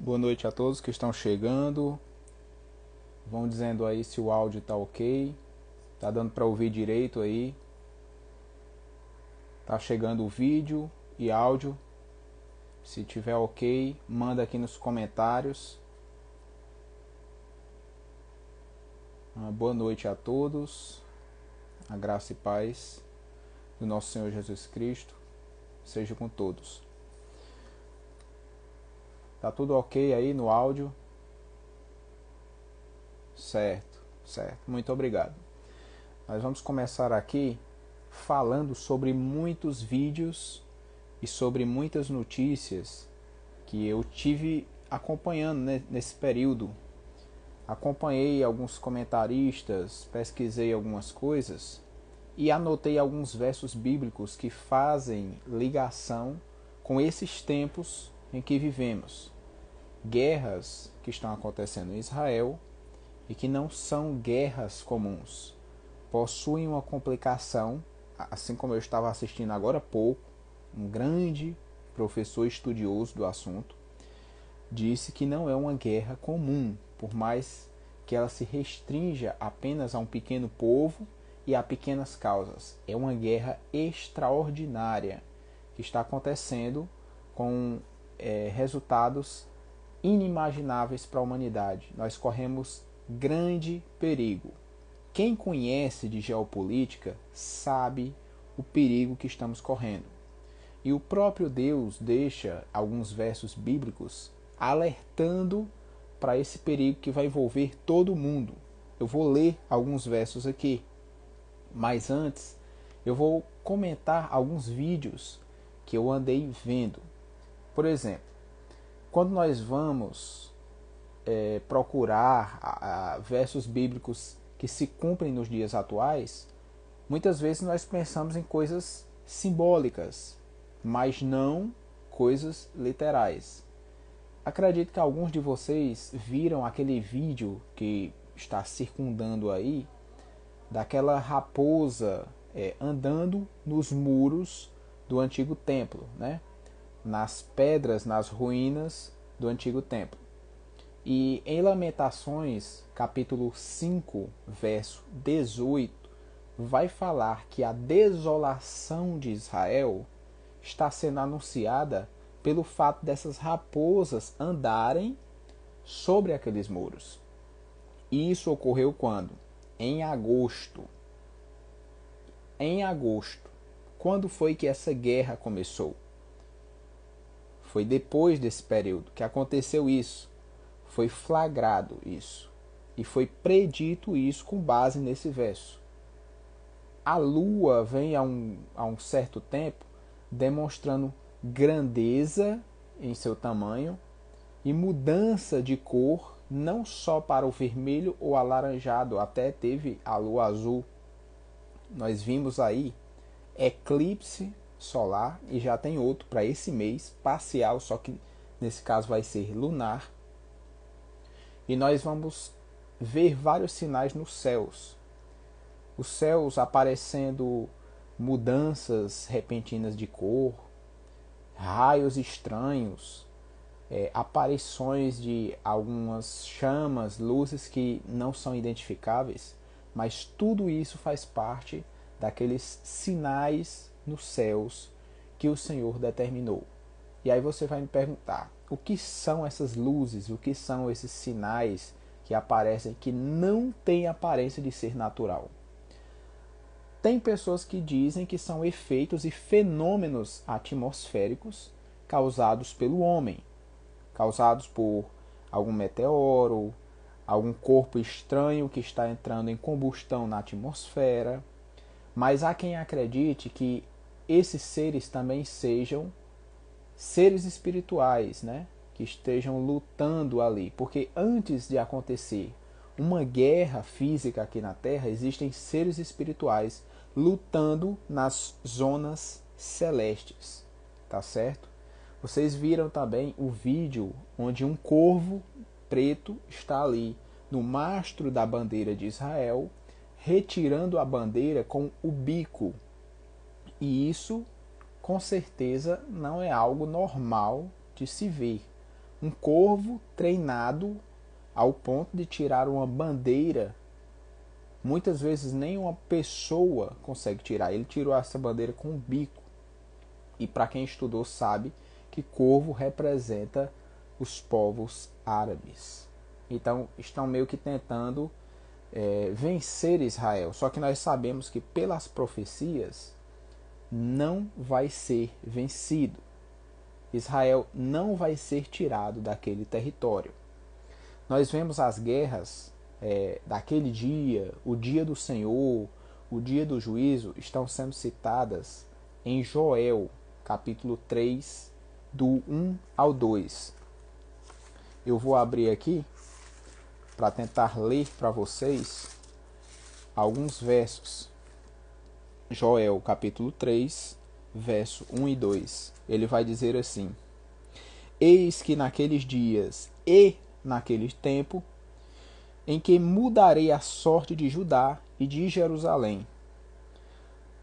Boa noite a todos que estão chegando. Vão dizendo aí se o áudio tá ok. Tá dando para ouvir direito aí. Tá chegando o vídeo e áudio. Se tiver ok, manda aqui nos comentários. Boa noite a todos. A graça e paz do nosso Senhor Jesus Cristo seja com todos. Tá tudo ok aí no áudio? Certo. Muito obrigado. Nós vamos começar aqui falando sobre muitos vídeos e sobre muitas notícias que eu tive acompanhando nesse período. Acompanhei alguns comentaristas, pesquisei algumas coisas e anotei alguns versos bíblicos que fazem ligação com esses tempos em que vivemos. Guerras que estão acontecendo em Israel e que não são guerras comuns. Possuem uma complicação, assim como eu estava assistindo agora há pouco, um grande professor estudioso do assunto disse que não é uma guerra comum, por mais que ela se restrinja apenas a um pequeno povo e a pequenas causas. É uma guerra extraordinária que está acontecendo com resultados inimagináveis para a humanidade. Nós corremos grande perigo. Quem conhece de geopolítica sabe o perigo que estamos correndo. E o próprio Deus deixa alguns versos bíblicos alertando para esse perigo que vai envolver todo mundo. Eu vou ler alguns versos aqui, mas antes eu vou comentar alguns vídeos que eu andei vendo. Por exemplo, quando nós vamos procurar versos bíblicos que se cumprem nos dias atuais, muitas vezes nós pensamos em coisas simbólicas, mas não coisas literais. Acredito que alguns de vocês viram aquele vídeo que está circundando aí, daquela raposa andando nos muros do antigo templo, né? Nas pedras, nas ruínas do antigo templo. E em Lamentações, capítulo 5, verso 18, vai falar que a desolação de Israel está sendo anunciada pelo fato dessas raposas andarem sobre aqueles muros. E isso ocorreu quando? Em agosto. Em agosto. Quando foi que essa guerra começou? Foi depois desse período que aconteceu isso. Foi flagrado isso. E foi predito isso com base nesse verso. A lua vem há um certo tempo demonstrando grandeza em seu tamanho e mudança de cor, não só para o vermelho ou alaranjado, até teve a lua azul. Nós vimos aí eclipse solar e já tem outro para esse mês, parcial, só que nesse caso vai ser lunar. E nós vamos ver vários sinais nos céus. Os céus aparecendo mudanças repentinas de cor, raios estranhos, aparições de algumas chamas, luzes que não são identificáveis, mas tudo isso faz parte daqueles sinais nos céus que o Senhor determinou. E aí você vai me perguntar, o que são essas luzes, o que são esses sinais que aparecem que não têm aparência de ser natural? Tem pessoas que dizem que são efeitos e fenômenos atmosféricos causados pelo homem, causados por algum meteoro, algum corpo estranho que está entrando em combustão na atmosfera. Mas há quem acredite que esses seres também sejam seres espirituais, né? Que estejam lutando ali. Porque antes de acontecer uma guerra física aqui na Terra, existem seres espirituais lutando nas zonas celestes, tá certo? Vocês viram também o vídeo onde um corvo preto está ali no mastro da bandeira de Israel, retirando a bandeira com o bico. E isso, com certeza, não é algo normal de se ver. Um corvo treinado ao ponto de tirar uma bandeira. Muitas vezes nem uma pessoa consegue tirar. Ele tirou essa bandeira com o bico. E para quem estudou sabe que corvo representa os povos árabes. Então estão meio que tentando vencer Israel. Só que nós sabemos que pelas profecias não vai ser vencido. Israel não vai ser tirado daquele território. Nós vemos as guerras daquele dia, o dia do Senhor, o dia do juízo, estão sendo citadas em Joel, capítulo 3, do 1 ao 2. Eu vou abrir aqui para tentar ler para vocês alguns versos. Joel, capítulo 3, verso 1 e 2. Ele vai dizer assim: Eis que naqueles dias e naquele tempo, em que mudarei a sorte de Judá e de Jerusalém,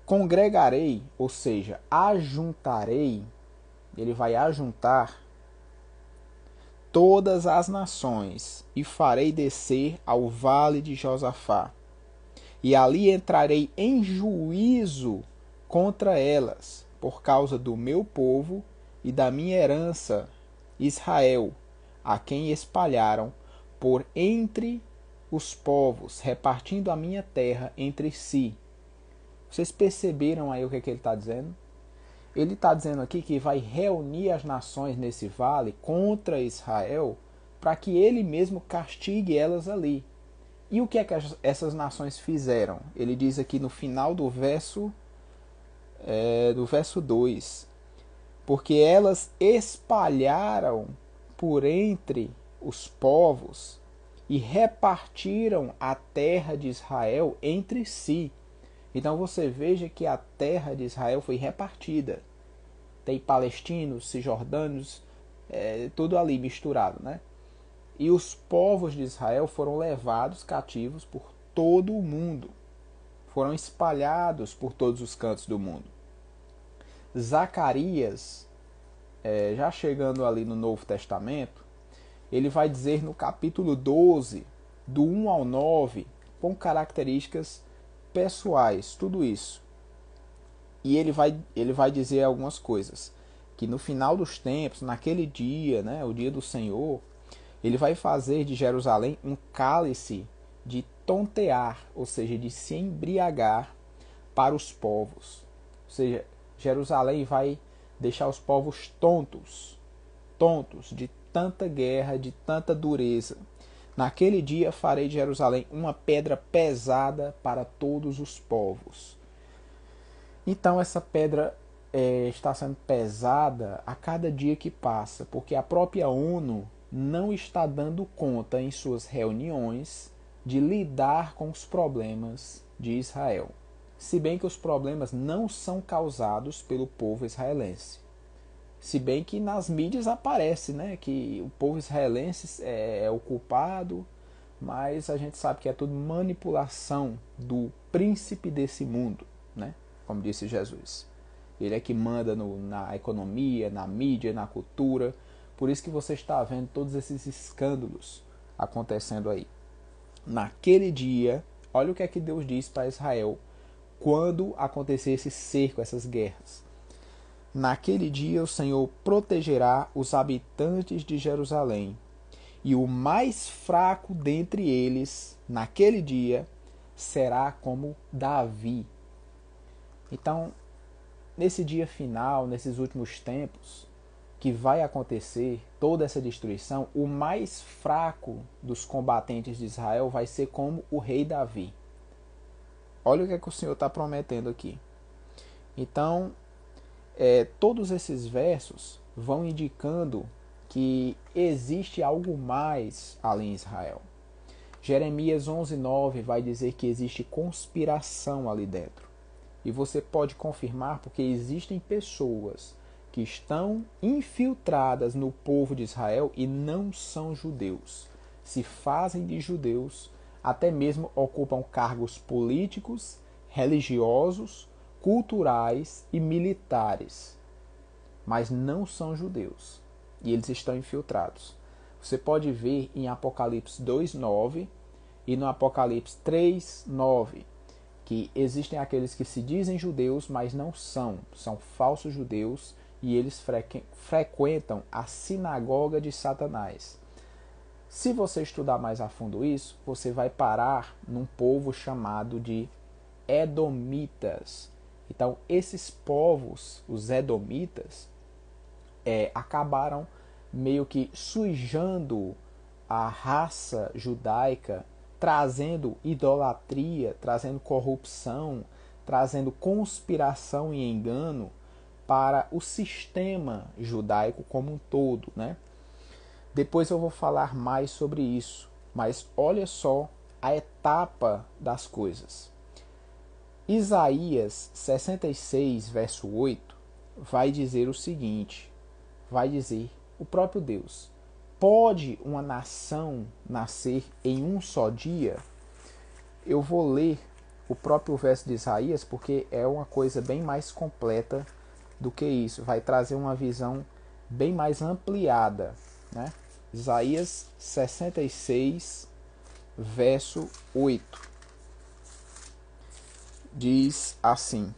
congregarei, ou seja, ajuntarei, ele vai ajuntar todas as nações e farei descer ao vale de Josafá, e ali entrarei em juízo contra elas, por causa do meu povo e da minha herança, Israel, a quem espalharam por entre os povos, repartindo a minha terra entre si. Vocês perceberam aí o que ele está dizendo? Ele está dizendo aqui que vai reunir as nações nesse vale contra Israel, para que ele mesmo castigue elas ali. E o que é que essas nações fizeram? Ele diz aqui no final do verso 2: porque elas espalharam por entre os povos e repartiram a terra de Israel entre si. Então você veja que a terra de Israel foi repartida. Tem palestinos, cisjordanos, tudo ali misturado, né? E os povos de Israel foram levados cativos por todo o mundo. Foram espalhados por todos os cantos do mundo. Zacarias, já chegando ali no Novo Testamento, ele vai dizer no capítulo 12, do 1 ao 9, com características pessoais, tudo isso. E ele vai dizer algumas coisas. Que no final dos tempos, naquele dia, né, o dia do Senhor, ele vai fazer de Jerusalém um cálice de tontear, ou seja, de se embriagar para os povos. Ou seja, Jerusalém vai deixar os povos tontos de tanta guerra, de tanta dureza. Naquele dia farei de Jerusalém uma pedra pesada para todos os povos. Então essa pedra está sendo pesada a cada dia que passa, porque a própria ONU não está dando conta em suas reuniões de lidar com os problemas de Israel. Se bem que os problemas não são causados pelo povo israelense. Se bem que nas mídias aparece, né, que o povo israelense é o culpado, mas a gente sabe que é tudo manipulação do príncipe desse mundo, né, como disse Jesus. Ele é que manda na economia, na mídia, na cultura. Por isso que você está vendo todos esses escândalos acontecendo aí. Naquele dia, olha o que é que Deus diz para Israel quando acontecer esse cerco, essas guerras. Naquele dia o Senhor protegerá os habitantes de Jerusalém, e o mais fraco dentre eles, naquele dia, será como Davi. Então, nesse dia final, nesses últimos tempos, que vai acontecer toda essa destruição, o mais fraco dos combatentes de Israel vai ser como o rei Davi. Olha o que é que o Senhor está prometendo aqui. Então, todos esses versos vão indicando que existe algo mais além de Israel. Jeremias 11:9 vai dizer que existe conspiração ali dentro. E você pode confirmar porque existem pessoas que estão infiltradas no povo de Israel e não são judeus. Se fazem de judeus, até mesmo ocupam cargos políticos, religiosos, culturais e militares, mas não são judeus. e eles estão infiltrados. Você pode ver em Apocalipse 2:9 e no Apocalipse 3:9 que existem aqueles que se dizem judeus, mas não são falsos judeus, e eles frequentam a sinagoga de Satanás. Se você estudar mais a fundo isso, você vai parar num povo chamado de Edomitas. Então, esses povos, os Edomitas, acabaram meio que sujando a raça judaica, trazendo idolatria, trazendo corrupção, trazendo conspiração e engano para o sistema judaico como um todo, né? Depois eu vou falar mais sobre isso, mas olha só a etapa das coisas. Isaías 66, verso 8, vai dizer o seguinte, vai dizer o próprio Deus: pode uma nação nascer em um só dia? Eu vou ler o próprio verso de Isaías porque é uma coisa bem mais completa do que isso. Vai trazer uma visão bem mais ampliada, né? Isaías 66, verso 8. Diz assim: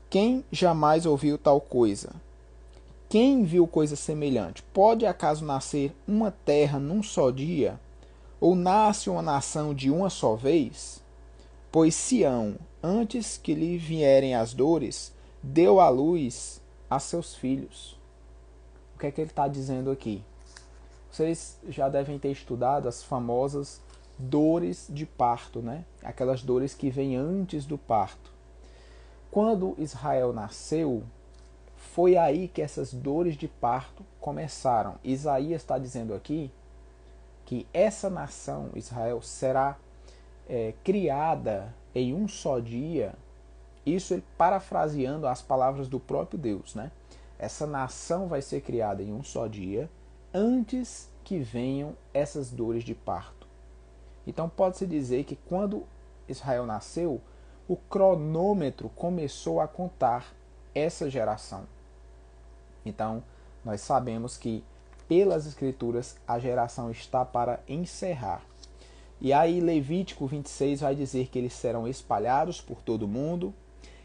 quem jamais ouviu tal coisa? Quem viu coisa semelhante? Pode acaso nascer uma terra num só dia? Ou nasce uma nação de uma só vez? Pois Sião, antes que lhe vierem as dores, deu à luz a seus filhos. O que é que ele está dizendo aqui? Vocês já devem ter estudado as famosas dores de parto, né? Aquelas dores que vêm antes do parto. Quando Israel nasceu, foi aí que essas dores de parto começaram. Isaías está dizendo aqui que essa nação, Israel, será criada em um só dia. Isso ele parafraseando as palavras do próprio Deus, né? Essa nação vai ser criada em um só dia, antes que venham essas dores de parto. Então pode-se dizer que quando Israel nasceu, o cronômetro começou a contar essa geração. Então nós sabemos que pelas Escrituras a geração está para encerrar. E aí Levítico 26 vai dizer que eles serão espalhados por todo o mundo.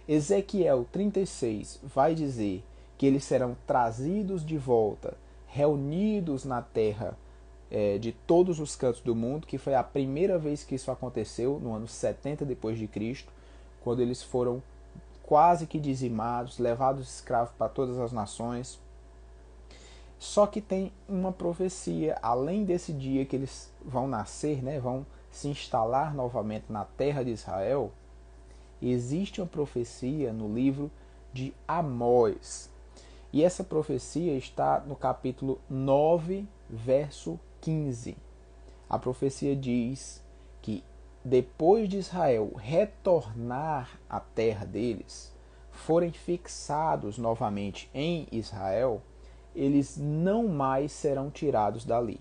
Ezequiel 36 vai dizer que eles serão trazidos de volta, reunidos na terra de todos os cantos do mundo, que foi a primeira vez que isso aconteceu, no ano 70 depois de Cristo, quando eles foram quase que dizimados, levados escravos para todas as nações. Só que tem uma profecia, além desse dia que eles vão nascer, né, vão se instalar novamente na terra de Israel, existe uma profecia no livro de Amós. E essa profecia está no capítulo 9, verso 15. A profecia diz que depois de Israel retornar à terra deles, forem fixados novamente em Israel, eles não mais serão tirados dali.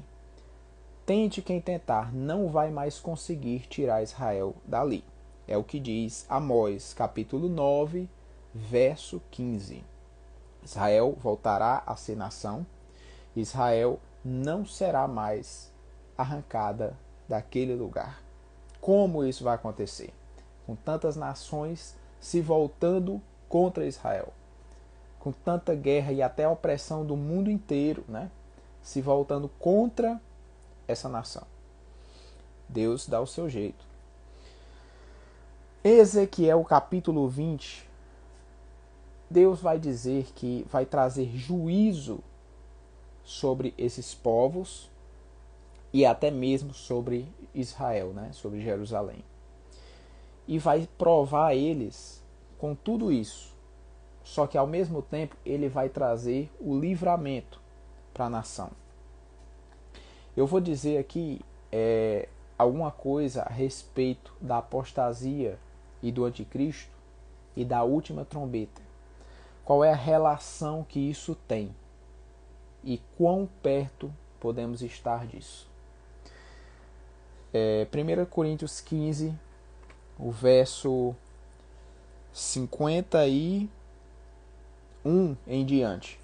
Tente quem tentar, não vai mais conseguir tirar Israel dali. É o que diz Amós, capítulo 9, verso 15. Israel voltará a ser nação. Israel não será mais arrancada daquele lugar. Como isso vai acontecer? Com tantas nações se voltando contra Israel, com tanta guerra e até a opressão do mundo inteiro, né, se voltando contra essa nação. Deus dá o seu jeito. Ezequiel capítulo 20, Deus vai dizer que vai trazer juízo sobre esses povos e até mesmo sobre Israel, né, sobre Jerusalém. E vai provar eles com tudo isso. Só que ao mesmo tempo ele vai trazer o livramento para a nação. Eu vou dizer aqui alguma coisa a respeito da apostasia e do anticristo e da última trombeta. Qual é a relação que isso tem e quão perto podemos estar disso? 1 Coríntios 15, o verso 58 1 em diante.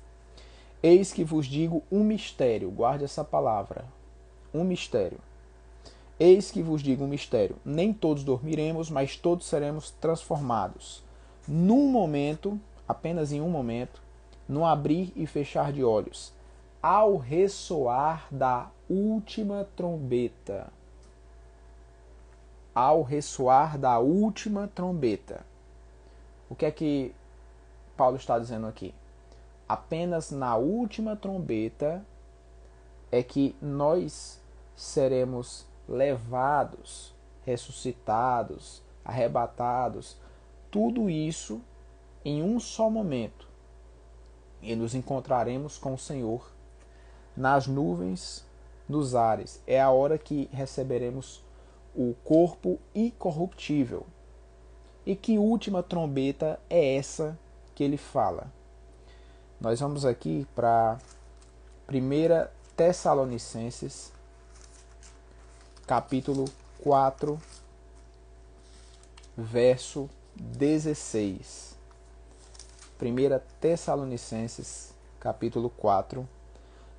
Eis que vos digo um mistério, guarde essa palavra, um mistério. Eis que vos digo um mistério, nem todos dormiremos, mas todos seremos transformados. Num momento, apenas em um momento, no abrir e fechar de olhos, ao ressoar da última trombeta. Ao ressoar da última trombeta. O que é que Paulo está dizendo aqui? Apenas na última trombeta é que nós seremos levados, ressuscitados, arrebatados, tudo isso em um só momento. E nos encontraremos com o Senhor nas nuvens, nos ares. É a hora que receberemos o corpo incorruptível. E que última trombeta é essa que ele fala? Nós vamos aqui para 1 Tessalonicenses, capítulo 4, verso 16. 1 Tessalonicenses, capítulo 4,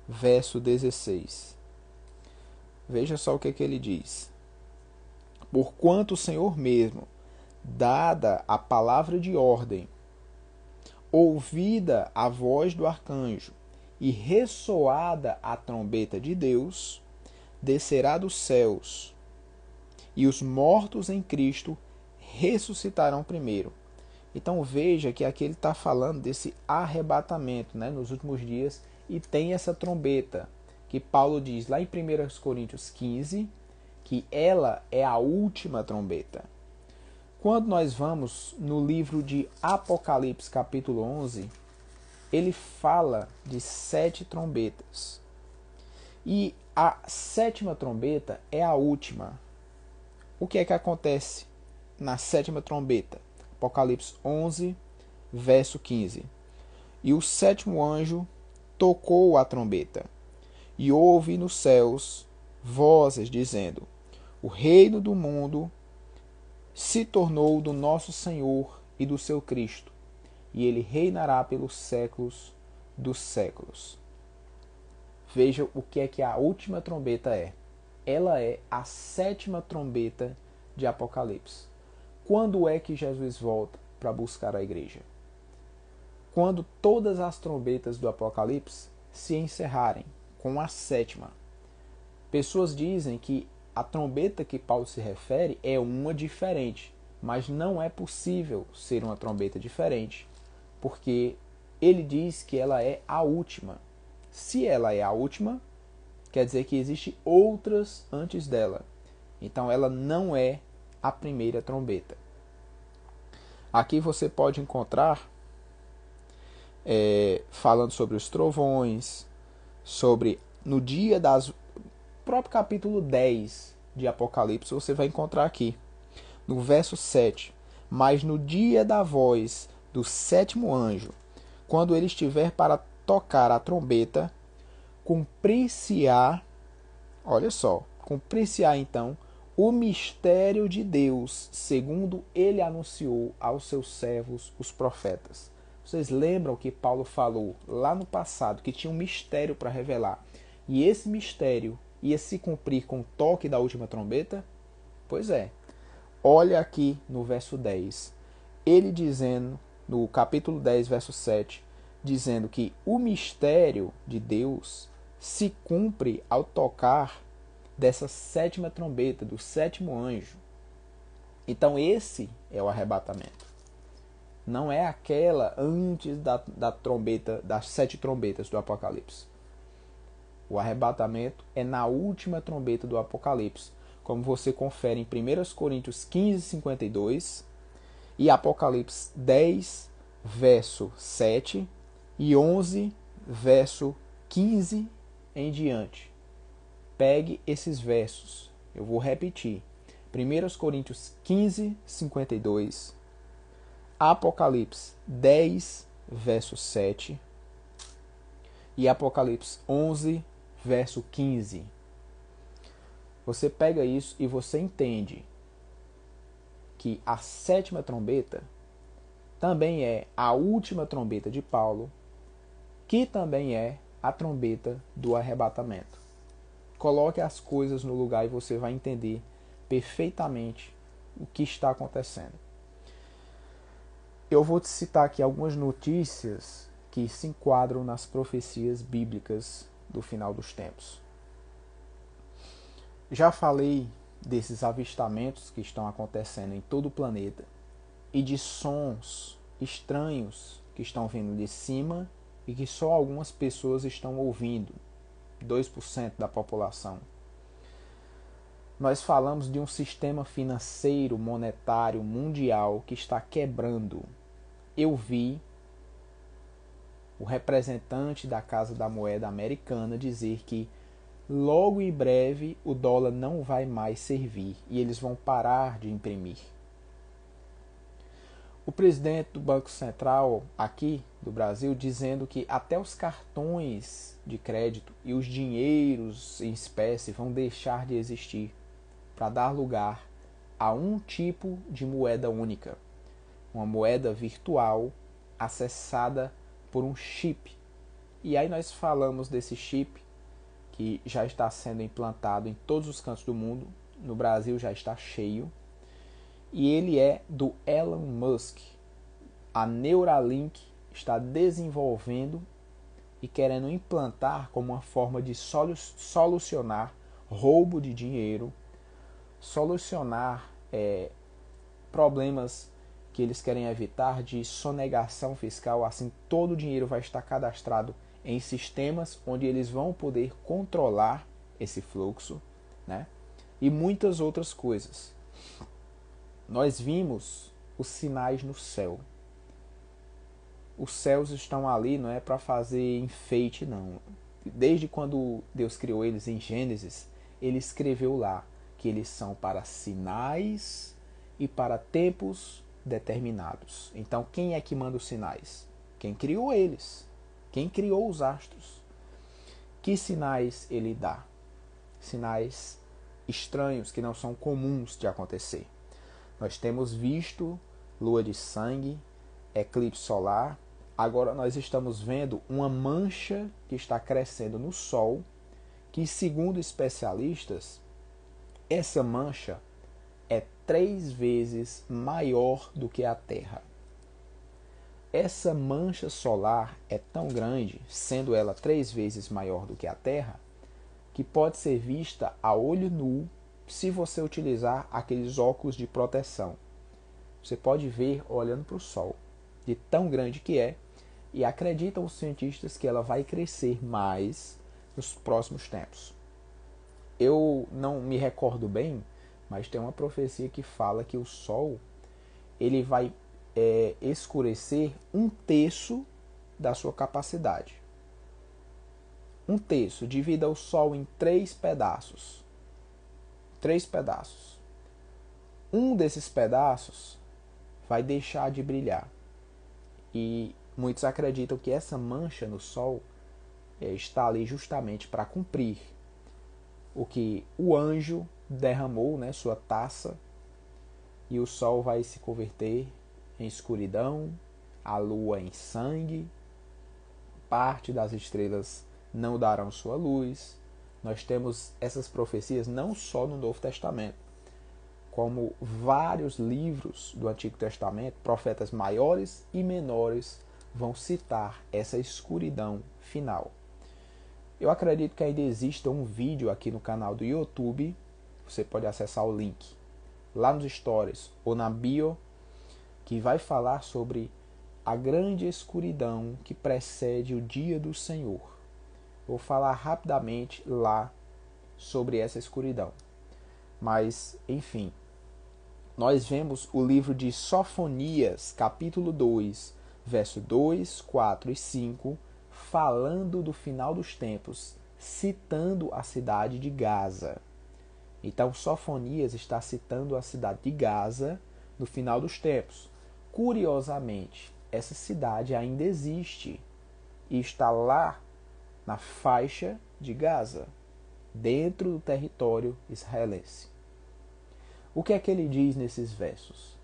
verso 16. Veja só o que ele diz. Porquanto o Senhor mesmo, dada a palavra de ordem, ouvida a voz do arcanjo e ressoada a trombeta de Deus, descerá dos céus, e os mortos em Cristo ressuscitarão primeiro. Então veja que aqui ele está falando desse arrebatamento, né, nos últimos dias, e tem essa trombeta, que Paulo diz lá em 1 Coríntios 15, que ela é a última trombeta. Quando nós vamos no livro de Apocalipse, capítulo 11, ele fala de 7 trombetas. E a 7ª trombeta é a última. O que é que acontece na 7ª trombeta? Apocalipse 11, verso 15. E o 7º anjo tocou a trombeta, e houve nos céus vozes dizendo: o reino do mundo se tornou do nosso Senhor e do seu Cristo, e ele reinará pelos séculos dos séculos. Veja o que é que a última trombeta é. Ela é a 7ª trombeta de Apocalipse. Quando é que Jesus volta para buscar a igreja? Quando todas as trombetas do Apocalipse se encerrarem, com a 7ª. Pessoas dizem que a trombeta que Paulo se refere é uma diferente, mas não é possível ser uma trombeta diferente, porque ele diz que ela é a última. Se ela é a última, quer dizer que existem outras antes dela. Então ela não é a primeira trombeta. Aqui você pode encontrar falando sobre os trovões, sobre no dia das... próprio capítulo 10 de Apocalipse você vai encontrar aqui, no verso 7. Mas no dia da voz do 7º anjo, quando ele estiver para tocar a trombeta, cumprir-se-á, olha só, cumprir-se-á então o mistério de Deus, segundo ele anunciou aos seus servos, os profetas. Vocês lembram que Paulo falou lá no passado que tinha um mistério para revelar? E esse mistério ia se cumprir com o toque da última trombeta? Pois é. Olha aqui no verso 10. Ele dizendo, no capítulo 10, verso 7, dizendo que o mistério de Deus se cumpre ao tocar dessa 7ª trombeta, do 7º anjo. Então esse é o arrebatamento. Não é aquela antes da trombeta, das 7 trombetas do Apocalipse. O arrebatamento é na última trombeta do Apocalipse, como você confere em 1 Coríntios 15, 52 e Apocalipse 10, verso 7 e 11, verso 15 em diante. Pegue esses versos, eu vou repetir. 1 Coríntios 15, 52, Apocalipse 10, verso 7 e Apocalipse 11, verso 15. Você pega isso e você entende que a 7ª trombeta também é a última trombeta de Paulo, que também é a trombeta do arrebatamento. Coloque as coisas no lugar e você vai entender perfeitamente o que está acontecendo. Eu vou te citar aqui algumas notícias que se enquadram nas profecias bíblicas do final dos tempos. Já falei desses avistamentos que estão acontecendo em todo o planeta e de sons estranhos que estão vindo de cima e que só algumas pessoas estão ouvindo, 2% da população. Nós falamos de um sistema financeiro, monetário, mundial que está quebrando. Eu vi o representante da Casa da Moeda americana dizer que logo em breve o dólar não vai mais servir e eles vão parar de imprimir. O presidente do Banco Central aqui do Brasil dizendo que até os cartões de crédito e os dinheiros em espécie vão deixar de existir para dar lugar a um tipo de moeda única, uma moeda virtual acessada por um chip. E aí nós falamos desse chip que já está sendo implantado em todos os cantos do mundo, no Brasil já está cheio, e ele é do Elon Musk. A Neuralink está desenvolvendo e querendo implantar como uma forma de solucionar roubo de dinheiro, solucionar problemas que eles querem evitar de sonegação fiscal. Assim, todo o dinheiro vai estar cadastrado em sistemas onde eles vão poder controlar esse fluxo, né? E muitas outras coisas. Nós vimos os sinais no céu. Os céus estão ali, não é para fazer enfeite, não. Desde quando Deus criou eles em Gênesis, ele escreveu lá que eles são para sinais e para tempos determinados. Então, quem é que manda os sinais? Quem criou eles? Quem criou os astros? Que sinais ele dá? Sinais estranhos que não são comuns de acontecer. Nós temos visto lua de sangue, eclipse solar. Agora nós estamos vendo uma mancha que está crescendo no Sol, que, segundo especialistas, essa mancha é 3 vezes maior do que a Terra. Essa mancha solar é tão grande, sendo ela 3 vezes maior do que a Terra, que pode ser vista a olho nu se você utilizar aqueles óculos de proteção. Você pode ver olhando para o Sol, de tão grande que é, e acreditam os cientistas que ela vai crescer mais nos próximos tempos. Eu não me recordo bem, mas tem uma profecia que fala que o Sol ele vai escurecer 1/3 da sua capacidade. 1/3, divida o Sol em 3 pedaços. 3 pedaços. Um desses pedaços vai deixar de brilhar. E muitos acreditam que essa mancha no Sol está ali justamente para cumprir o que o anjo derramou, né, sua taça, e o Sol vai se converter em escuridão, a Lua em sangue, parte das estrelas não darão sua luz. Nós temos essas profecias não só no Novo Testamento, como vários livros do Antigo Testamento, profetas maiores e menores vão citar essa escuridão final. Eu acredito que ainda exista um vídeo aqui no canal do YouTube, você pode acessar o link lá nos stories ou na bio, que vai falar sobre a grande escuridão que precede o dia do Senhor. Vou falar rapidamente lá sobre essa escuridão. Mas, enfim, nós vemos o livro de Sofonias, capítulo 2, verso 2, 4 e 5, falando do final dos tempos, citando a cidade de Gaza. Então, Sofonias está citando a cidade de Gaza no final dos tempos. Curiosamente, essa cidade ainda existe e está lá na faixa de Gaza, dentro do território israelense. O que é que ele diz nesses versos?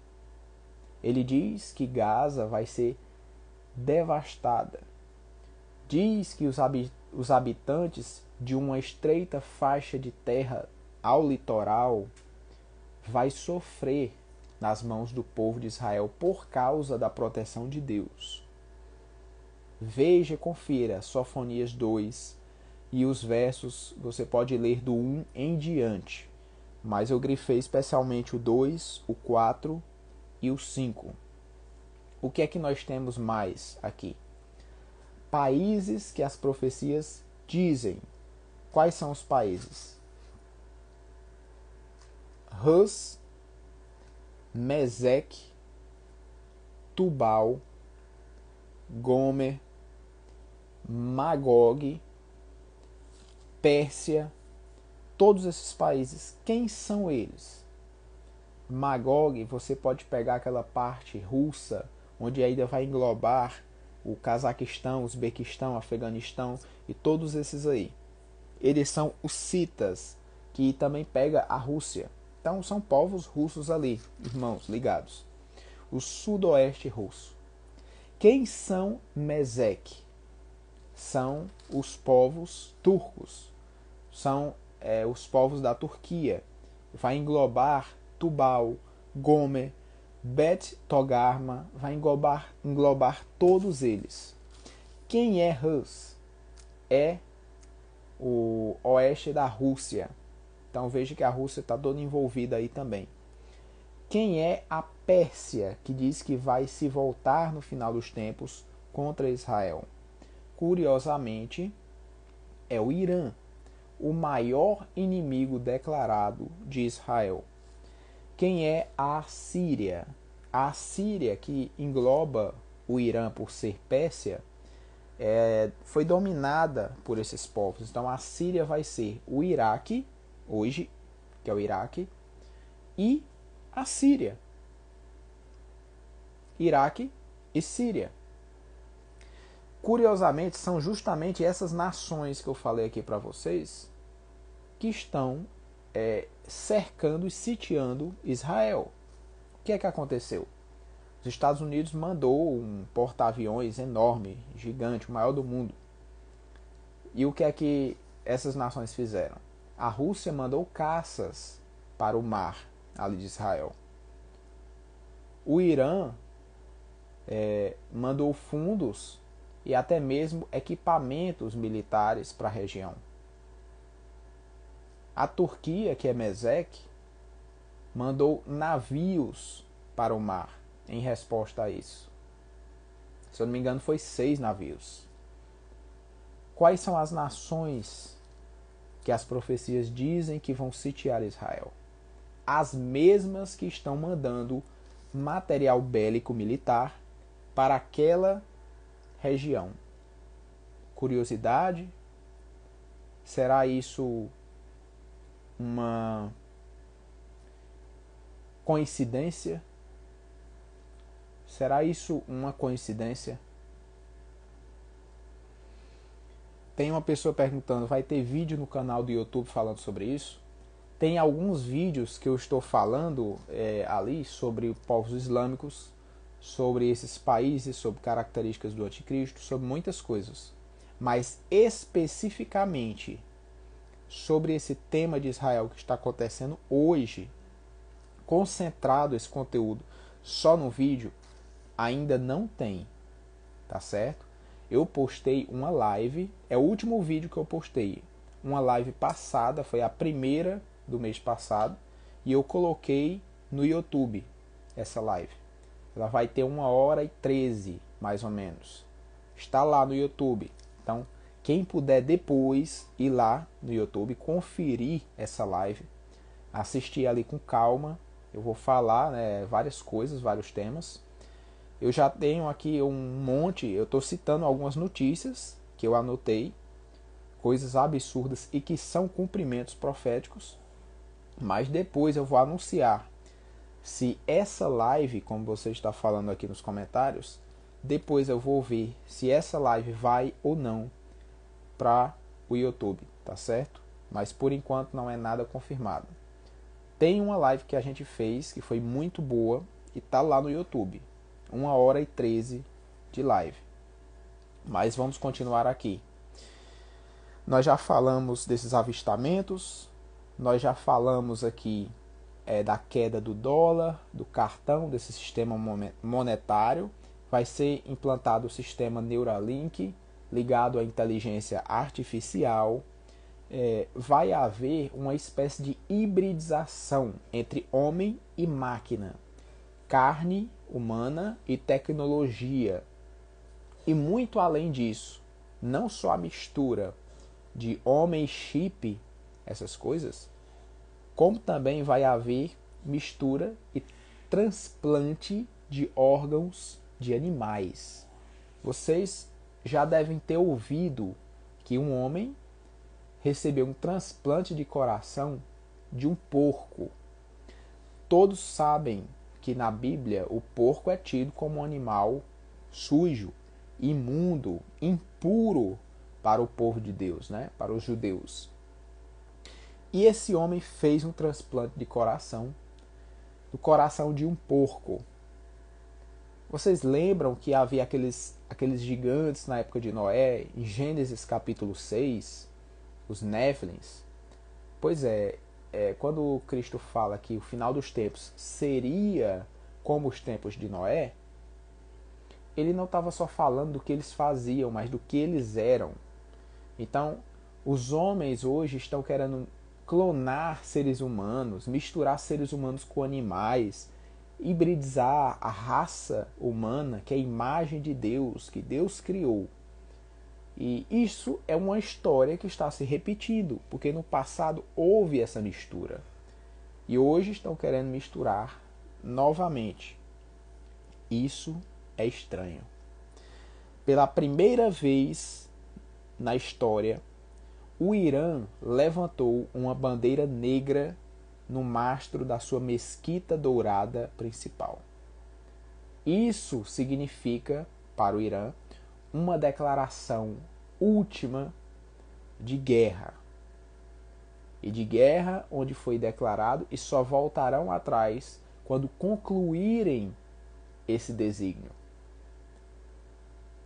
Ele diz que Gaza vai ser devastada. Diz que os habitantes de uma estreita faixa de terra ao litoral vai sofrer nas mãos do povo de Israel por causa da proteção de Deus. Veja e confira Sofonias 2 e os versos você pode ler do 1 em diante, mas eu grifei especialmente o 2, o 4 e o 5. O que é que nós temos mais aqui? Países que as profecias dizem. Quais são os países? Hus, Meseque, Tubal, Gomer, Magog, Pérsia, todos esses países, quem são eles? Magog, você pode pegar aquela parte russa, onde ainda vai englobar o Cazaquistão, Uzbequistão, Afeganistão e todos esses aí. Eles são os citas, que também pega a Rússia. Então são povos russos ali, irmãos, ligados. O sudoeste russo. Quem são Meseque? São os povos turcos. São os povos da Turquia. Vai englobar Tubal, Gomer, Bet Togarma, vai englobar todos eles. Quem é Hus? É o oeste da Rússia. Então veja que a Rússia está toda envolvida aí também. Quem é a Pérsia, que diz que vai se voltar no final dos tempos contra Israel? Curiosamente, é o Irã, o maior inimigo declarado de Israel. Quem é a Síria? A Síria, que engloba o Irã por ser Pérsia, foi dominada por esses povos. Então a Síria vai ser o Iraque, hoje, que é o Iraque, e a Síria. Iraque e Síria. Curiosamente, são justamente essas nações que eu falei aqui para vocês que estão cercando e sitiando Israel. O que é que aconteceu? Os Estados Unidos mandou um porta-aviões enorme, gigante, o maior do mundo. E o que é que essas nações fizeram? A Rússia mandou caças para o mar ali de Israel. O Irã mandou fundos e até mesmo equipamentos militares para a região. A Turquia, que é Meseque, mandou navios para o mar em resposta a isso. Se eu não me engano, foi 6 navios. Quais são as nações que as profecias dizem que vão sitiar Israel? As mesmas que estão mandando material bélico militar para aquela região. Curiosidade? Será isso uma coincidência? Será isso uma coincidência? Tem uma pessoa perguntando, vai ter vídeo no canal do YouTube falando sobre isso? Tem alguns vídeos que eu estou falando ali sobre povos islâmicos, sobre esses países, sobre características do anticristo, sobre muitas coisas. Mas especificamente sobre esse tema de Israel que está acontecendo hoje, concentrado esse conteúdo só no vídeo, ainda não tem, tá certo? Eu postei uma live, é o último vídeo que eu postei, uma live passada, foi a primeira do mês passado, e eu coloquei no YouTube essa live. Ela vai ter 1h13, mais ou menos. Está lá no YouTube. Então, quem puder depois ir lá no YouTube, conferir essa live, assistir ali com calma. Eu vou falar várias coisas, vários temas. Eu já tenho aqui um monte, eu estou citando algumas notícias que eu anotei, coisas absurdas e que são cumprimentos proféticos, mas depois eu vou anunciar se essa live, como você está falando aqui nos comentários, depois eu vou ver se essa live vai ou não para o YouTube, tá certo? Mas por enquanto não é nada confirmado. Tem uma live que a gente fez que foi muito boa e tá lá no YouTube. 1h13 de live. Mas vamos continuar aqui. Nós já falamos desses avistamentos, nós já falamos aqui da queda do dólar, do cartão, desse sistema monetário. Vai ser implantado o sistema Neuralink, ligado à inteligência artificial. Vai haver uma espécie de hibridização entre homem e máquina, carne humana e tecnologia. E muito além disso, não só a mistura de homem e chip, essas coisas, como também vai haver mistura e transplante de órgãos de animais. Vocês já devem ter ouvido que um homem recebeu um transplante de coração de um porco. Todos sabem que na Bíblia o porco é tido como um animal sujo, imundo, impuro para o povo de Deus, né? Para os judeus. E esse homem fez um transplante de coração, do coração de um porco. Vocês lembram que havia aqueles gigantes na época de Noé, em Gênesis capítulo 6, os Néfilins? Pois quando Cristo fala que o final dos tempos seria como os tempos de Noé, ele não estava só falando do que eles faziam, mas do que eles eram. Então, os homens hoje estão querendo clonar seres humanos, misturar seres humanos com animais, hibridizar a raça humana, que é a imagem de Deus, que Deus criou. E isso é uma história que está se repetindo, porque no passado houve essa mistura. E hoje estão querendo misturar novamente. Isso é estranho. Pela primeira vez na história, o Irã levantou uma bandeira negra no mastro da sua mesquita dourada principal. Isso significa, para o Irã, uma declaração última de guerra. E de guerra onde foi declarado, e só voltarão atrás quando concluírem esse desígnio.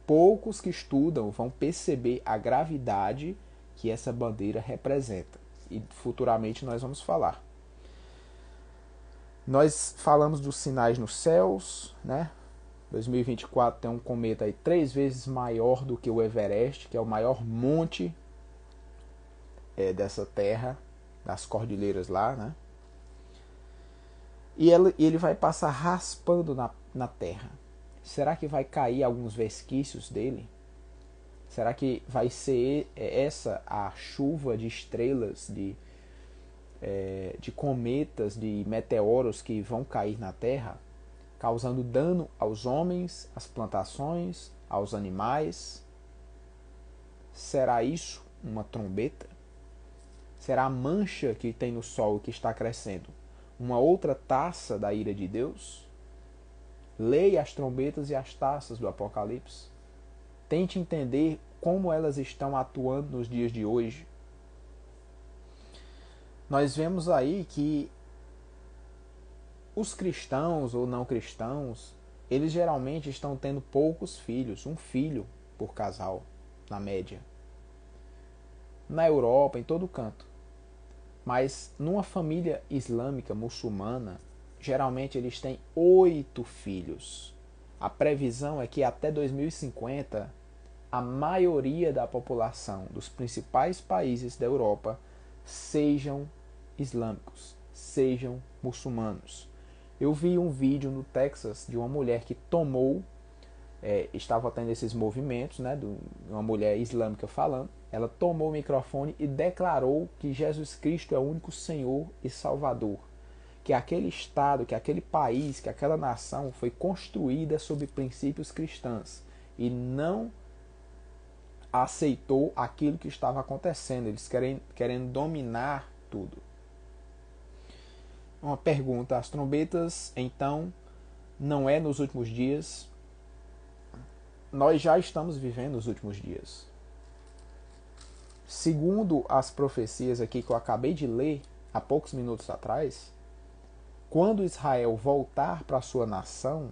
Poucos que estudam vão perceber a gravidade que essa bandeira representa. E futuramente nós vamos falar. Nós falamos dos sinais nos céus, né? 2024 tem um cometa aí 3 vezes maior do que o Everest, que é o maior monte dessa terra, das cordilheiras lá, né? E ele vai passar raspando na terra. Será que vai cair alguns vesquícios dele? Será que vai ser essa a chuva de estrelas, de cometas, de meteoros que vão cair na terra, causando dano aos homens, às plantações, aos animais? Será isso uma trombeta? Será a mancha que tem no sol que está crescendo uma outra taça da ira de Deus? Leia as trombetas e as taças do Apocalipse. Tente entender como elas estão atuando nos dias de hoje. Nós vemos aí que os cristãos ou não cristãos, eles geralmente estão tendo poucos filhos, um filho por casal, na média. Na Europa, em todo canto. Mas numa família islâmica, muçulmana, geralmente eles têm 8 filhos. A previsão é que até 2050, a maioria da população dos principais países da Europa sejam islâmicos, sejam muçulmanos. Eu vi um vídeo no Texas de uma mulher que estava tendo esses movimentos, né, de uma mulher islâmica falando. Ela tomou o microfone e declarou que Jesus Cristo é o único Senhor e Salvador. Que aquele estado, que aquele país, que aquela nação foi construída sob princípios cristãos e não aceitou aquilo que estava acontecendo. Eles querem dominar tudo. Uma pergunta: as trombetas, então, não é nos últimos dias? Nós já estamos vivendo os últimos dias. Segundo as profecias aqui que eu acabei de ler há poucos minutos atrás, quando Israel voltar para a sua nação,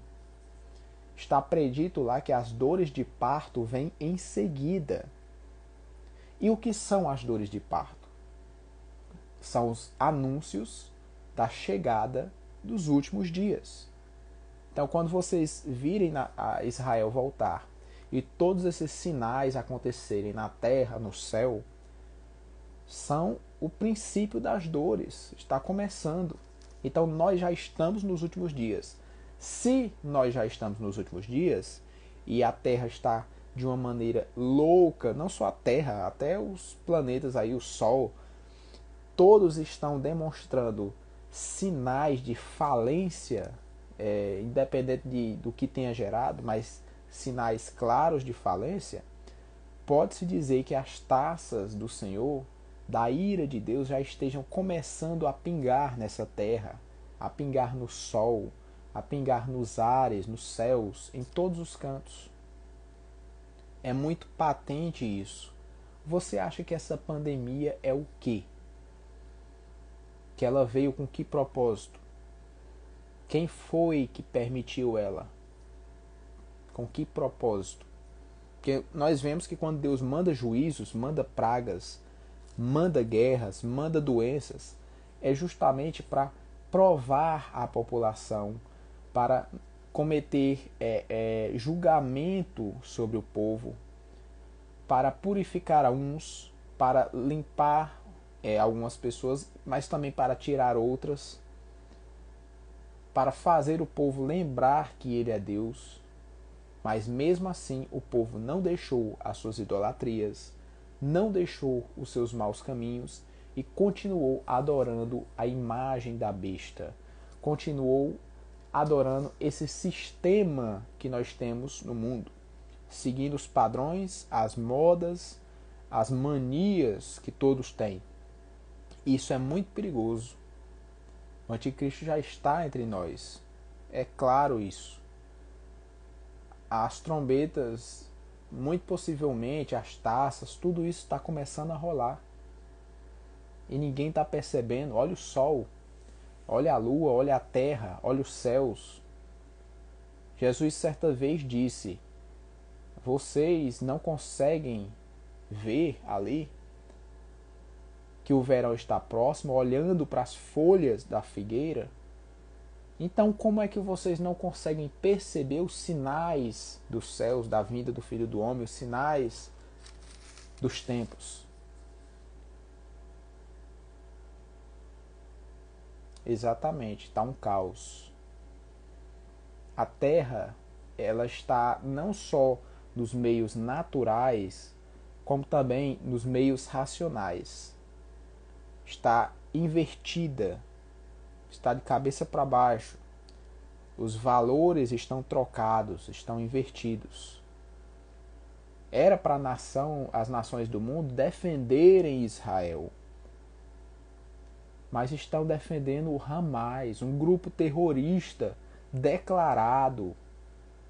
está predito lá que as dores de parto vêm em seguida. E o que são as dores de parto? São os anúncios da chegada dos últimos dias. Então, quando vocês virem a Israel voltar e todos esses sinais acontecerem na terra, no céu, são o princípio das dores. Está começando. Então, nós já estamos nos últimos dias. Se nós já estamos nos últimos dias e a terra está de uma maneira louca, não só a terra, até os planetas aí, o Sol, todos estão demonstrando sinais de falência, independente do que tenha gerado, mas sinais claros de falência, pode-se dizer que as taças do Senhor, da ira de Deus, já estejam começando a pingar nessa terra, a pingar no sol, a pingar nos ares, nos céus, em todos os cantos. É muito patente isso. Você acha que essa pandemia é o quê? Que ela veio com que propósito? Quem foi que permitiu ela? Com que propósito? Porque nós vemos que quando Deus manda juízos, manda pragas, manda guerras, manda doenças, é justamente para provar a população, para cometer julgamento sobre o povo, para purificar uns, para limpar algumas pessoas, mas também para tirar outras, para fazer o povo lembrar que ele é Deus. Mas mesmo assim o povo não deixou as suas idolatrias, não deixou os seus maus caminhos e continuou adorando a imagem da besta, continuou adorando esse sistema que nós temos no mundo, seguindo os padrões, as modas, as manias que todos têm. Isso é muito perigoso. O anticristo já está entre nós. É claro isso. As trombetas, muito possivelmente, as taças, tudo isso está começando a rolar. E ninguém está percebendo. Olha o sol, olha a lua, olha a terra, olha os céus. Jesus certa vez disse: vocês não conseguem ver ali que o verão está próximo, olhando para as folhas da figueira? Então, como é que vocês não conseguem perceber os sinais dos céus, da vinda do Filho do Homem, os sinais dos tempos? Exatamente, está um caos. A Terra, ela está não só nos meios naturais, como também nos meios racionais. Está invertida, está de cabeça para baixo. Os valores estão trocados, estão invertidos. Era para as nações do mundo defenderem Israel, mas estão defendendo o Hamas, um grupo terrorista declarado.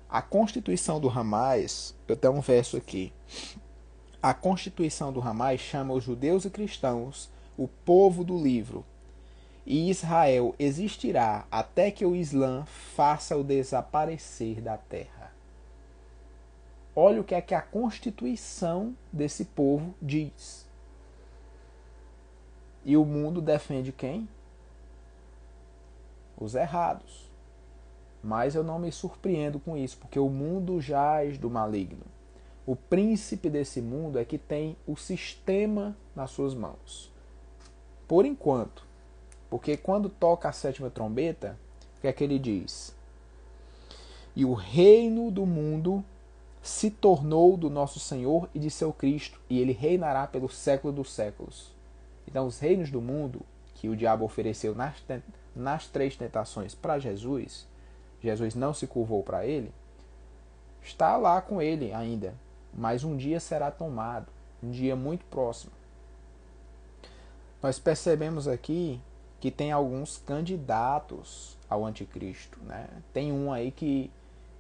A Constituição do Hamas, eu tenho um verso aqui. A Constituição do Hamas chama os judeus e cristãos o povo do livro. E Israel existirá até que o Islã faça o desaparecer da terra. Olha o que é que a Constituição desse povo diz. E o mundo defende quem? Os errados. Mas eu não me surpreendo com isso, porque o mundo jaz do maligno. O príncipe desse mundo é que tem o sistema nas suas mãos. Por enquanto. Porque quando toca a sétima trombeta, o que é que ele diz? E o reino do mundo se tornou do nosso Senhor e de seu Cristo, e ele reinará pelo século dos séculos. Então, os reinos do mundo que o diabo ofereceu nas três tentações para Jesus, Jesus não se curvou para ele, está lá com ele ainda, mas um dia será tomado, um dia muito próximo. Nós percebemos aqui que tem alguns candidatos ao anticristo, né? Tem um aí que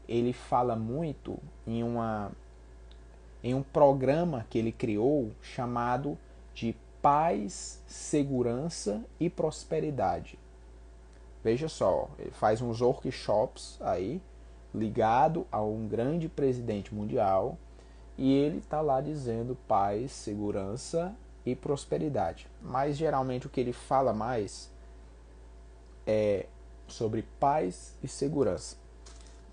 ele fala muito em um programa que ele criou chamado de paz, segurança e prosperidade. Veja só, ele faz uns workshops aí, ligado a um grande presidente mundial, e ele está lá dizendo paz, segurança e prosperidade. Mas geralmente o que ele fala mais é sobre paz e segurança.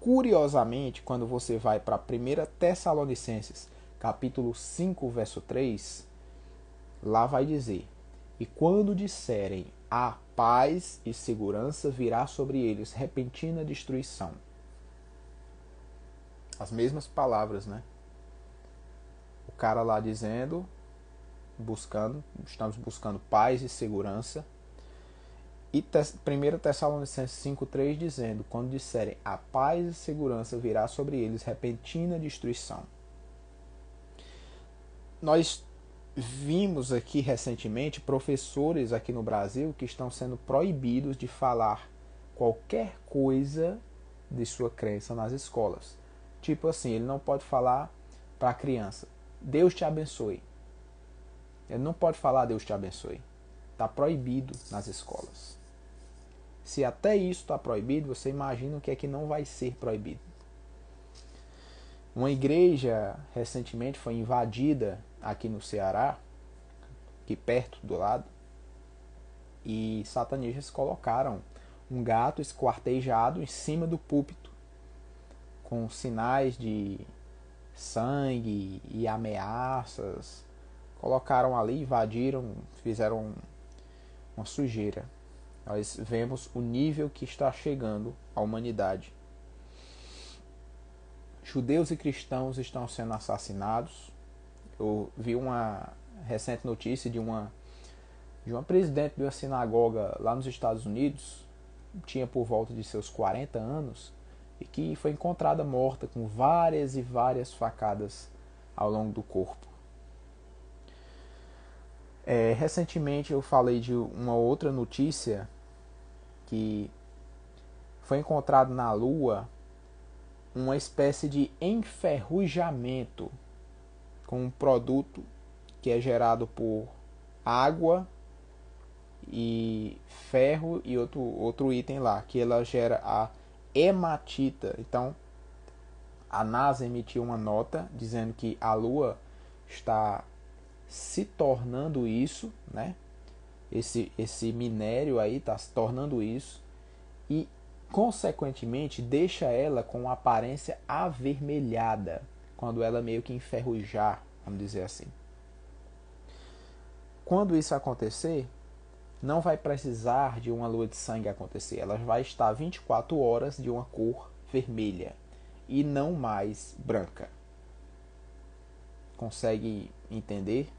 Curiosamente, quando você vai para 1 Tessalonicenses, capítulo 5, verso 3, lá vai dizer: e quando disserem a paz e segurança, virá sobre eles repentina destruição. As mesmas palavras, né? O cara lá dizendo, estamos buscando paz e segurança. E 1 Tessalonicenses 5,3 dizendo, quando disserem a paz e segurança, virá sobre eles repentina destruição. Nós vimos aqui recentemente professores aqui no Brasil que estão sendo proibidos de falar qualquer coisa de sua crença nas escolas. Tipo assim, ele não pode falar para a criança, Deus te abençoe. Ele não pode falar Deus te abençoe. Está proibido nas escolas. Se até isso está proibido, você imagina o que é que não vai ser proibido. Uma igreja recentemente foi invadida aqui no Ceará, aqui perto do lado, e satanistas colocaram um gato esquartejado em cima do púlpito, com sinais de sangue e ameaças. Colocaram ali, invadiram, fizeram uma sujeira. Nós vemos o nível que está chegando a humanidade. Judeus e cristãos estão sendo assassinados. Eu vi uma recente notícia de uma presidente de uma sinagoga lá nos Estados Unidos, tinha por volta de seus 40 anos, e que foi encontrada morta com várias e várias facadas ao longo do corpo. Recentemente eu falei de uma outra notícia que foi encontrado na Lua uma espécie de enferrujamento com um produto que é gerado por água e ferro e outro item lá, que ela gera a hematita. Então, a NASA emitiu uma nota dizendo que a Lua está se tornando isso, né? Esse minério aí está se tornando isso e, consequentemente, deixa ela com uma aparência avermelhada, quando ela meio que enferrujar, vamos dizer assim. Quando isso acontecer, não vai precisar de uma lua de sangue acontecer. Ela vai estar 24 horas de uma cor vermelha e não mais branca. Consegue entender?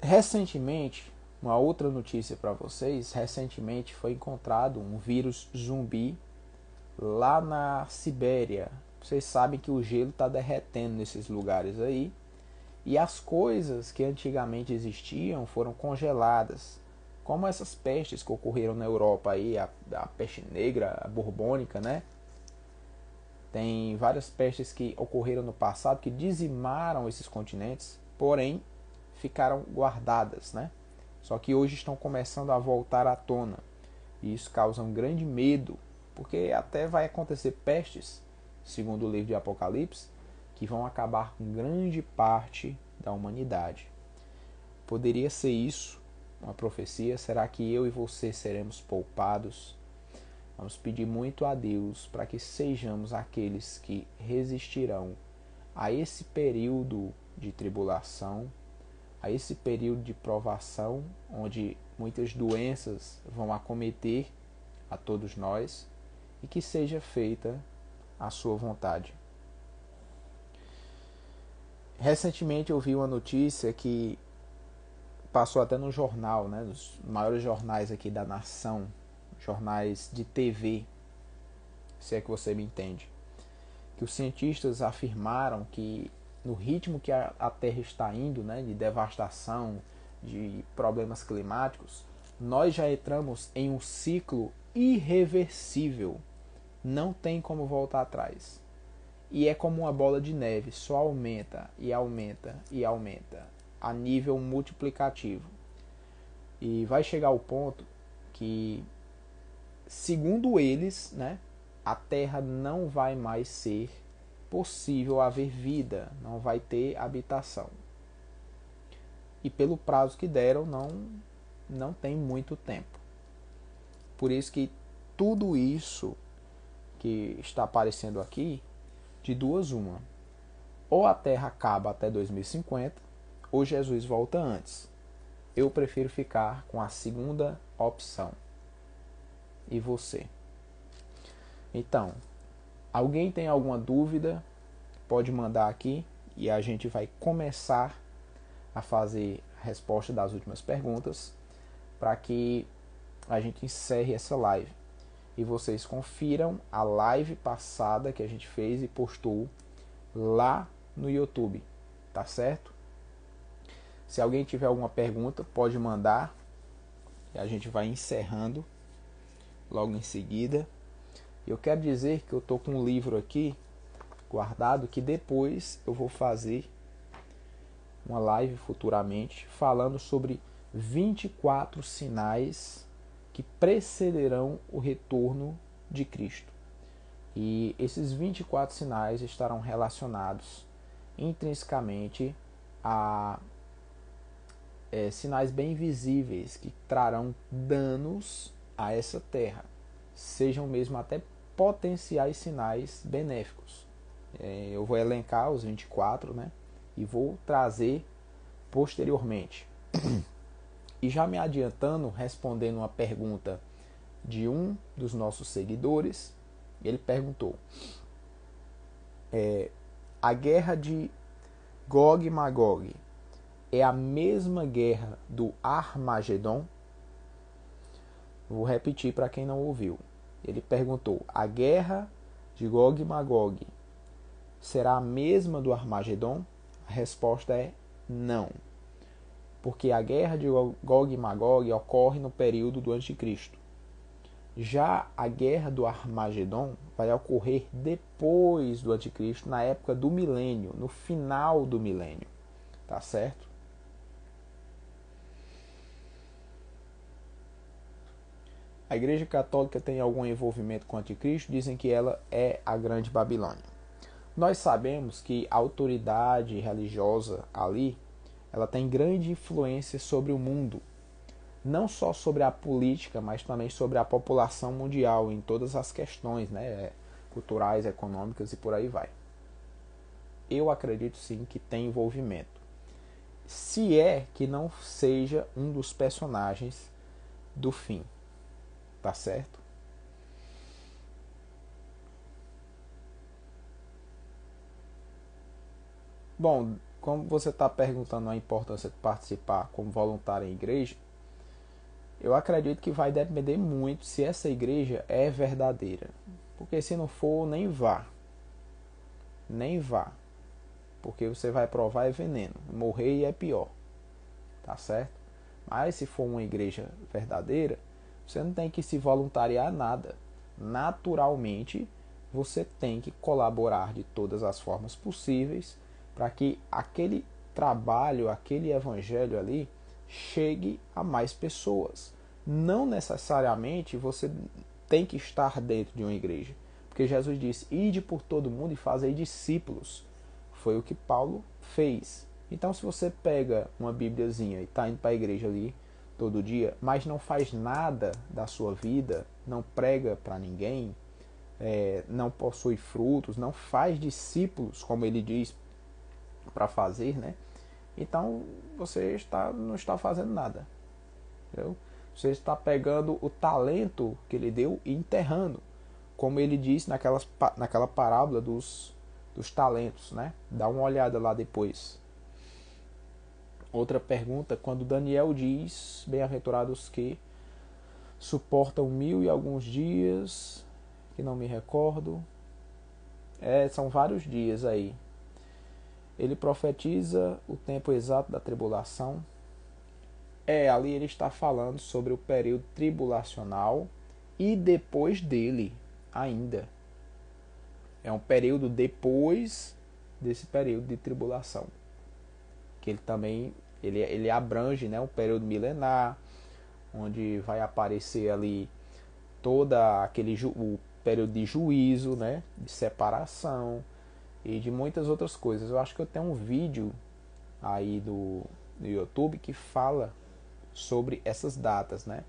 Recentemente, uma outra notícia para vocês, recentemente foi encontrado um vírus zumbi lá na Sibéria. Vocês sabem que o gelo está derretendo nesses lugares aí. E as coisas que antigamente existiam foram congeladas. Como essas pestes que ocorreram na Europa aí, a peste negra, a borbônica, né? Tem várias pestes que ocorreram no passado que dizimaram esses continentes, porém ficaram guardadas, né? Só que hoje estão começando a voltar à tona. E isso causa um grande medo, porque até vai acontecer pestes, segundo o livro de Apocalipse, que vão acabar com grande parte da humanidade. Poderia ser isso, uma profecia? Será que eu e você seremos poupados? Vamos pedir muito a Deus para que sejamos aqueles que resistirão a esse período de tribulação, a esse período de provação, onde muitas doenças vão acometer a todos nós, e que seja feita a sua vontade. Recentemente eu vi uma notícia que passou até no jornal, né, nos maiores jornais aqui da nação, jornais de TV, se é que você me entende, que os cientistas afirmaram que no ritmo que a Terra está indo, né, de devastação, de problemas climáticos, nós já entramos em um ciclo irreversível. Não tem como voltar atrás. E é como uma bola de neve, só aumenta e aumenta e aumenta, a nível multiplicativo. E vai chegar ao ponto que, segundo eles, né, a Terra não vai mais ser possível haver vida, não vai ter habitação. E pelo prazo que deram, não tem muito tempo. Por isso que tudo isso que está aparecendo aqui, de duas uma. Ou a Terra acaba até 2050, ou Jesus volta antes. Eu prefiro ficar com a segunda opção. E você? Então, alguém tem alguma dúvida? Pode mandar aqui e a gente vai começar a fazer a resposta das últimas perguntas para que a gente encerre essa live. E vocês confiram a live passada que a gente fez e postou lá no YouTube, tá certo? Se alguém tiver alguma pergunta, pode mandar e a gente vai encerrando logo em seguida. Eu quero dizer que eu estou com um livro aqui guardado que depois eu vou fazer uma live futuramente falando sobre 24 sinais que precederão o retorno de Cristo. E esses 24 sinais estarão relacionados intrinsecamente a sinais bem visíveis que trarão danos a essa terra, sejam mesmo até potenciais sinais benéficos. Eu vou elencar os 24, né? E vou trazer posteriormente. E já me adiantando, respondendo uma pergunta de um dos nossos seguidores, ele perguntou: a guerra de Gog e Magog é a mesma guerra do Armagedon? Vou repetir para quem não ouviu. Ele perguntou: a guerra de Gog e Magog será a mesma do Armagedon? A resposta é não. Porque a guerra de Gog e Magog ocorre no período do Anticristo. Já a guerra do Armagedon vai ocorrer depois do Anticristo, na época do milênio, no final do milênio. Tá certo? A Igreja Católica tem algum envolvimento com o Anticristo? Dizem que ela é a Grande Babilônia. Nós sabemos que a autoridade religiosa ali, ela tem grande influência sobre o mundo. Não só sobre a política, mas também sobre a população mundial, em todas as questões, né, culturais, econômicas e por aí vai. Eu acredito sim que tem envolvimento. Se é que não seja um dos personagens do fim. Tá certo? Bom, como você está perguntando a importância de participar como voluntário em igreja, eu acredito que vai depender muito se essa igreja é verdadeira. Porque se não for, nem vá. Nem vá. Porque você vai provar é veneno. Morrer é pior. Tá certo? Mas se for uma igreja verdadeira, você não tem que se voluntariar nada. Naturalmente, você tem que colaborar de todas as formas possíveis para que aquele trabalho, aquele evangelho ali chegue a mais pessoas. Não necessariamente você tem que estar dentro de uma igreja. Porque Jesus disse: ide por todo mundo e fazei discípulos. Foi o que Paulo fez. Então, se você pega uma Bíbliazinha e está indo para a igreja ali todo dia, mas não faz nada da sua vida, não prega para ninguém, não possui frutos, não faz discípulos, como ele diz, para fazer, né? Então, você não está fazendo nada. Entendeu? Você está pegando o talento que ele deu e enterrando. Como ele disse naquela parábola dos talentos, né? Dá uma olhada lá depois. Outra pergunta, quando Daniel diz: bem-aventurados que suportam 1000 e alguns dias, que não me recordo. São vários dias aí. Ele profetiza o tempo exato da tribulação. Ali ele está falando sobre o período tribulacional e depois dele ainda. É um período depois desse período de tribulação. Que ele também ele abrange, né, um período milenar, onde vai aparecer ali toda o período de juízo, né, de separação e de muitas outras coisas. Eu acho que eu tenho um vídeo aí do YouTube que fala sobre essas datas, né?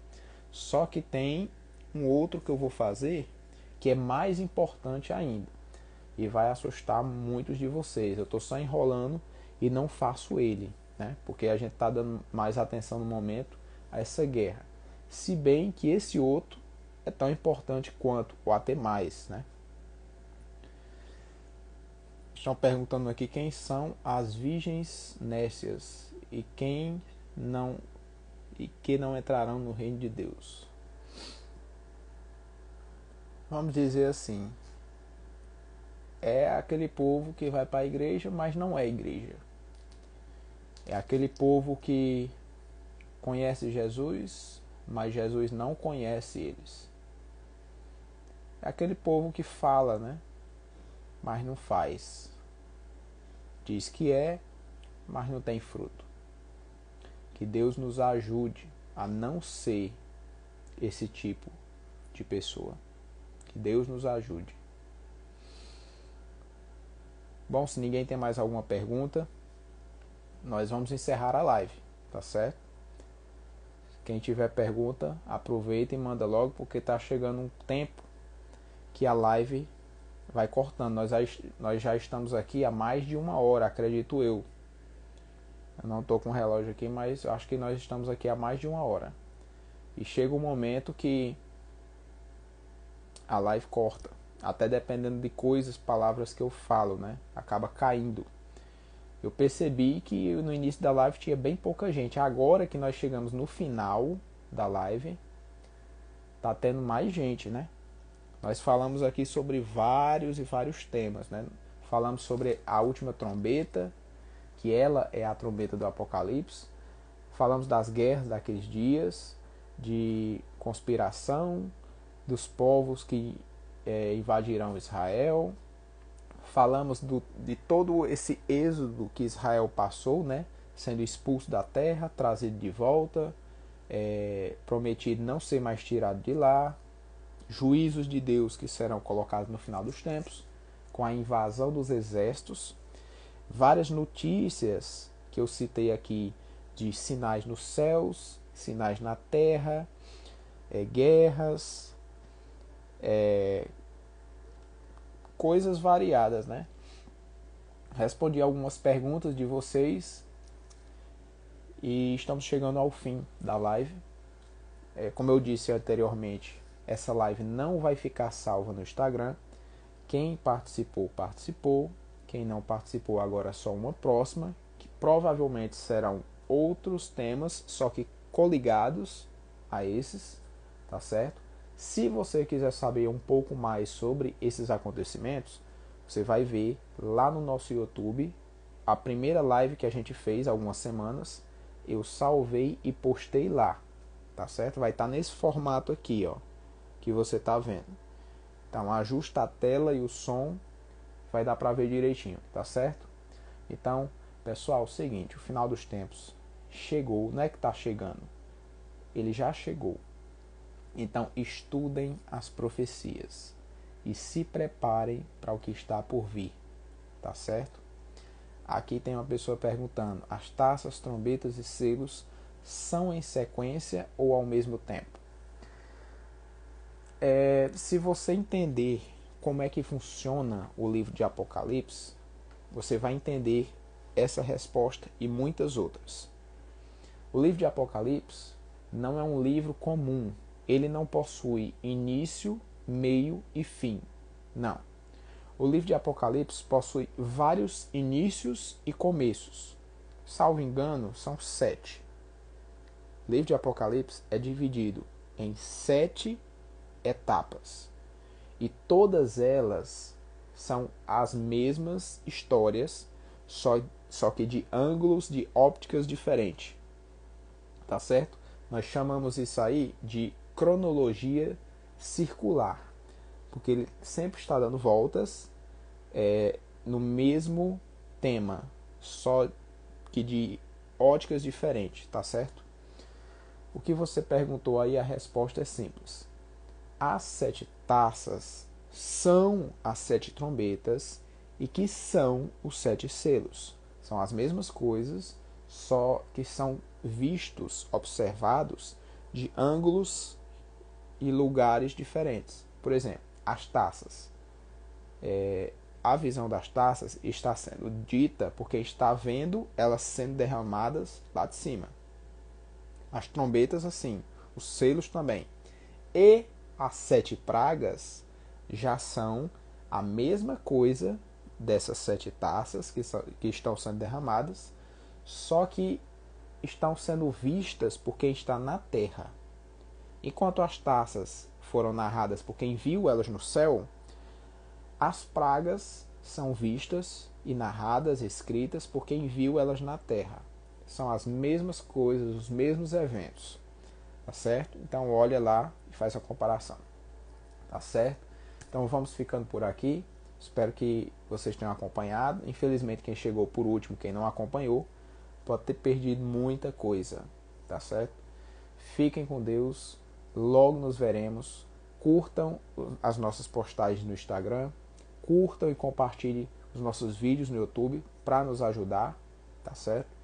Só que tem um outro que eu vou fazer que é mais importante ainda e vai assustar muitos de vocês. Eu estou só enrolando e não faço ele, né? Porque a gente está dando mais atenção no momento a essa guerra. Se bem que esse outro é tão importante quanto, ou até mais, né? Estão perguntando aqui quem são as virgens nécias e que não entrarão no reino de Deus. Vamos dizer assim, é aquele povo que vai para a igreja, mas não é igreja. É aquele povo que conhece Jesus, mas Jesus não conhece eles. É aquele povo que fala, né? Mas não faz. Diz que é, mas não tem fruto. Que Deus nos ajude a não ser esse tipo de pessoa. Que Deus nos ajude. Bom, se ninguém tem mais alguma pergunta, nós vamos encerrar a live, tá certo? Quem tiver pergunta, aproveita e manda logo, porque está chegando um tempo que a live vai cortando. Nós já estamos aqui há mais de 1 hora, acredito eu. Eu não estou com o relógio aqui, mas acho que nós estamos aqui há mais de 1 hora. E chega um momento que a live corta. Até dependendo de coisas, palavras que eu falo, né? Acaba caindo. Eu percebi que no início da live tinha bem pouca gente. Agora que nós chegamos no final da live, tá tendo mais gente, né? Nós falamos aqui sobre vários e vários temas, né? Falamos sobre a última trombeta, que ela é a trombeta do Apocalipse. Falamos das guerras daqueles dias, de conspiração, dos povos que invadirão Israel. Falamos de todo esse êxodo que Israel passou, né? Sendo expulso da terra, trazido de volta, prometido não ser mais tirado de lá, juízos de Deus que serão colocados no final dos tempos, com a invasão dos exércitos, várias notícias que eu citei aqui de sinais nos céus, sinais na terra, guerras, coisas variadas, né? Respondi algumas perguntas de vocês e estamos chegando ao fim da live. Como eu disse anteriormente, essa live não vai ficar salva no Instagram. Quem participou, participou. Quem não participou, agora é só uma próxima, que provavelmente serão outros temas, só que coligados a esses, tá certo? Se você quiser saber um pouco mais sobre esses acontecimentos, você vai ver lá no nosso YouTube a primeira live que a gente fez há algumas semanas. Eu salvei e postei lá, tá certo? Vai estar nesse formato aqui, ó, que você tá vendo. Então ajusta a tela e o som, vai dar para ver direitinho, tá certo? Então, pessoal, é o seguinte, o final dos tempos chegou, não é que tá chegando, ele já chegou. Então estudem as profecias e se preparem para o que está por vir, tá certo? Aqui tem uma pessoa perguntando: as taças, trombetas e selos são em sequência ou ao mesmo tempo? Se você entender como é que funciona o livro de Apocalipse, você vai entender essa resposta e muitas outras. O livro de Apocalipse não é um livro comum. Ele não possui início, meio e fim. Não. O livro de Apocalipse possui vários inícios e começos. Salvo engano, são 7. O livro de Apocalipse é dividido em 7 etapas. E todas elas são as mesmas histórias, só que de ângulos, de ópticas diferentes. Tá certo? Nós chamamos isso aí de cronologia circular, porque ele sempre está dando voltas no mesmo tema, só que de óticas diferentes, tá certo? O que você perguntou aí, a resposta é simples. As 7 taças são as 7 trombetas e que são os 7 selos. São as mesmas coisas, só que são vistos, observados de ângulos e lugares diferentes. Por exemplo, as taças. A visão das taças está sendo dita porque está vendo elas sendo derramadas lá de cima. As trombetas assim, os selos também. E as 7 pragas já são a mesma coisa dessas 7 taças que estão sendo derramadas, só que estão sendo vistas por quem está na terra. Enquanto as taças foram narradas por quem viu elas no céu, as pragas são vistas e narradas, escritas por quem viu elas na terra. São as mesmas coisas, os mesmos eventos. Tá certo? Então olha lá e faz a comparação. Tá certo? Então vamos ficando por aqui. Espero que vocês tenham acompanhado. Infelizmente quem chegou por último, quem não acompanhou, pode ter perdido muita coisa. Tá certo? Fiquem com Deus. Logo nos veremos. Curtam as nossas postagens no Instagram. Curtam e compartilhem os nossos vídeos no YouTube para nos ajudar. Tá certo?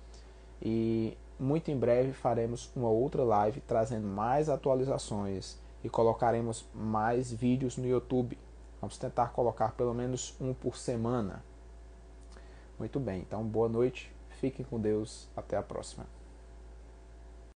E muito em breve faremos uma outra live trazendo mais atualizações e colocaremos mais vídeos no YouTube. Vamos tentar colocar pelo menos um por semana. Muito bem, então boa noite, fiquem com Deus, até a próxima.